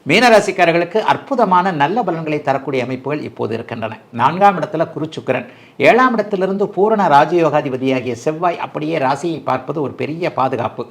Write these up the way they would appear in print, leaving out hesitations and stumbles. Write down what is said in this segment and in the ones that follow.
மீனராசிக்காரர்களுக்கு அற்புதமான நல்ல பலன்களை தரக்கூடிய அமைப்புகள் இப்போது இருக்கின்றன. 4ஆம் இடத்துல குருச்சுக்கிரன், 7ஆம் இடத்திலிருந்து பூரண ராஜயோகாதிபதியாகிய செவ்வாய் அப்படியே ராசியை பார்ப்பது ஒரு பெரிய பாதுகாப்பு.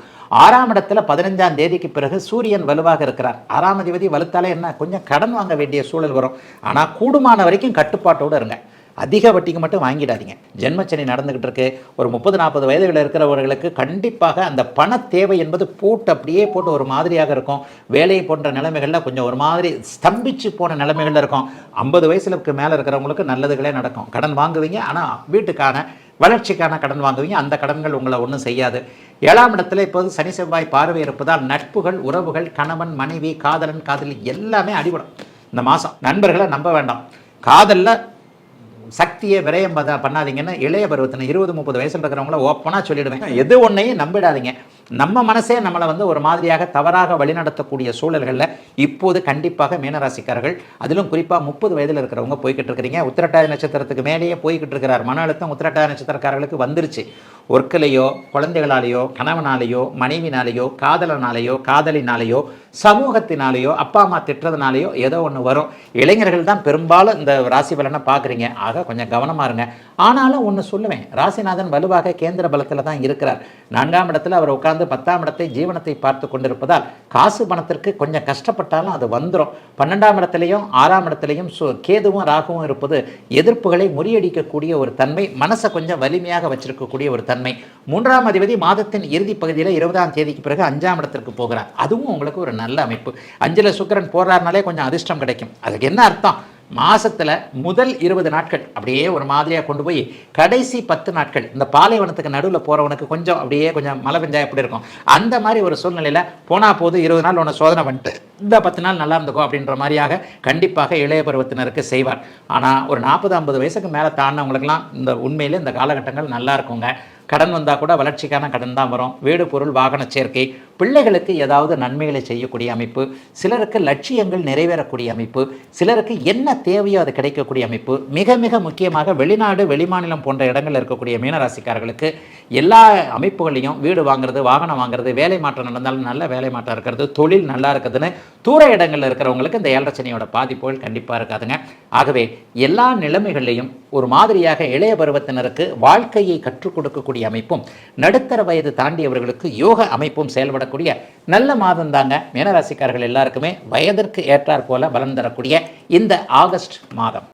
6ஆம் இடத்துல 15ஆம் தேதிக்கு பிறகு சூரியன் வலுவாக இருக்கிறார். 6ஆம் அதிபதி வலுத்தாலே என்ன, கொஞ்சம் கடன் வாங்க வேண்டிய சூழல் வரும். ஆனால் கூடுமான வரைக்கும் கட்டுப்பாட்டோடு இருங்க. அதிக வட்டிக்கு மட்டும் வாங்கிடாதீங்க. ஜென்மச்சனி நடந்துகிட்டு இருக்கு. ஒரு 30-40 வயதுகளில் இருக்கிறவர்களுக்கு கண்டிப்பாக அந்த பண தேவை என்பது அப்படியே போட்டு ஒரு மாதிரியாக இருக்கும். வேலை போன்ற நிலைமைகளில் கொஞ்சம் ஒரு மாதிரி ஸ்தம்பிச்சு போன நிலைமைகளில் இருக்கும். 50 வயசுக்கு மேலே இருக்கிறவங்களுக்கு நல்லதுகளே நடக்கும். கடன் வாங்குவீங்க, ஆனால் வீட்டுக்கான வளர்ச்சிக்கான கடன் வாங்குவீங்க. அந்த கடன்கள் உங்களை ஒன்றும் செய்யாது. 7ஆம் இடத்துல இப்போது சனி செவ்வாய் பார்வை இருப்பதால் நட்புகள், உறவுகள், கணவன் மனைவி, காதலன் காதலி எல்லாமே அடிபடும். இந்த மாதம் நண்பர்களை நம்ப வேண்டாம். காதலில் சக்தியை விரயம் பண்ணாதீங்கன்னு இளைய பருவத்தின 20-30 வயசில் இருக்கிறவங்கள ஓப்பனாக சொல்லிடுவேன். எது ஒன்றையும் நம்பிடாதீங்க. நம்ம மனசே நம்மளை ஒரு மாதிரியாக தவறாக வழிநடத்தக்கூடிய சூழல்களில் இப்போது கண்டிப்பாக மீனராசிக்காரர்கள், அதிலும் குறிப்பாக 30 வயதில் இருக்கிறவங்க போய்கிட்டு இருக்கிறீங்க. உத்திரட்டாதி நட்சத்திரத்துக்கு மேலேயே போய்கிட்டு இருக்கிறார். மன அழுத்தம் உத்திரட்டாதி நட்சத்திரக்காரர்களுக்கு வந்துருச்சு. ஒர்க்கிலேயோ, குழந்தைகளாலேயோ, கணவனாலேயோ, மனைவினாலேயோ, காதலனாலேயோ, காதலினாலேயோ, சமூகத்தினாலேயோ, அப்பா அம்மா திட்டுறதுனாலேயோ ஏதோ ஒன்று வரும். இளைஞர்கள் தான் பெரும்பாலும் இந்த ராசி பலனை பார்க்குறீங்க. ஆக கொஞ்சம் கவனமாக இருங்க. ஆனாலும் ஒன்று சொல்லுவேன், ராசிநாதன் வலுவாக கேந்திர பலத்தில் தான் இருக்கிறார். 4ஆம் இடத்துல அவர் உட்கார்ந்து 10ஆம் இடத்தை ஜீவனத்தை பார்த்து கொண்டிருப்பதால் காசு பணத்திற்கு கொஞ்சம் கஷ்டப்பட்டாலும் அது வந்துடும். 12ஆம் இடத்துலையும் 6ஆம் இடத்துலையும் கேதுவும் ராகுவும் இருப்பது எதிர்ப்புகளை முறியடிக்கக்கூடிய ஒரு தன்மை, மனசை கொஞ்சம் வலிமையாக வச்சிருக்கக்கூடிய ஒரு தன்மை. 3ஆம் அதிபதி மாதத்தின் இறுதி பகுதியில் 20ஆம் தேதிக்கு பிறகு 5ஆம் இடத்திற்கு போகிறார். அதுவும் உங்களுக்கு ஒரு நல்ல அமைப்பு. 5ல் சுக்கிரன் போறாருனாலே கொஞ்சம் அதிர்ஷ்டம் கிடைக்கும். அதுக்கு என்ன அர்த்தம்? மாதத்தில் முதல் 20 நாட்கள் அப்படியே ஒரு மாதிரியாக கொண்டு போய் கடைசி 10 நாட்கள் இந்த பாலைவனத்துக்கு நடுவில் போகிறவனுக்கு கொஞ்சம் அப்படியே கொஞ்சம் மழை பெஞ்சா எப்படி இருக்கும், அந்த மாதிரி ஒரு சூழ்நிலையில் போனால் போது 20 நாள் ஒன்று சோதனை பண்ணிட்டு இந்த 10 நாள் நல்லா இருந்துக்கும் அப்படின்ற மாதிரியாக கண்டிப்பாக இளைய பருவத்தினருக்கு செய்வார். ஆனால் ஒரு 40-50 வயசுக்கு மேலே தாண்டினவங்களுக்கெல்லாம் இந்த உண்மையிலே இந்த காலகட்டங்கள் நல்லா இருக்குங்க. கடன் வந்தால் கூட வளர்ச்சிக்கான கடன் தான் வரும். வீடு பொருள் வாகன சேர்க்கை, பிள்ளைகளுக்கு ஏதாவது நன்மைகளை செய்யக்கூடிய அமைப்பு, சிலருக்கு லட்சியங்கள் நிறைவேறக்கூடிய அமைப்பு, சிலருக்கு என்ன தேவையோ அது கிடைக்கக்கூடிய அமைப்பு. மிக மிக முக்கியமாக வெளிநாடு வெளிமாநிலம் போன்ற இடங்களில் இருக்கக்கூடிய மீனராசிக்காரர்களுக்கு எல்லா அமைப்புகளையும் வீடு வாங்குறது, வாகனம் வாங்குறது, வேலை மாற்றம் நடந்தாலும் நல்ல வேலை மாற்றம் இருக்கிறது, தொழில் நல்லா இருக்குதுன்னு தூர இடங்களில் இருக்கிறவங்களுக்கு இந்த 7.5 சனியோட பாதிப்புகள் கண்டிப்பாக இருக்காதுங்க. ஆகவே எல்லா நிலைமைகளையும் ஒரு மாதிரியாக இளைய பருவத்தினருக்கு வாழ்க்கையை கற்றுக் கொடுக்கக்கூடிய அமைப்பும், நடுத்தர வயது தாண்டியவர்களுக்கு யோக அமைப்பும் செயல்படக்கூடிய நல்ல மாதம் தாங்க மீனராசிக்காரர்கள் எல்லாருக்குமே வயதிற்கு ஏற்றாற் போல பலன் தரக்கூடிய இந்த ஆகஸ்ட் மாதம்.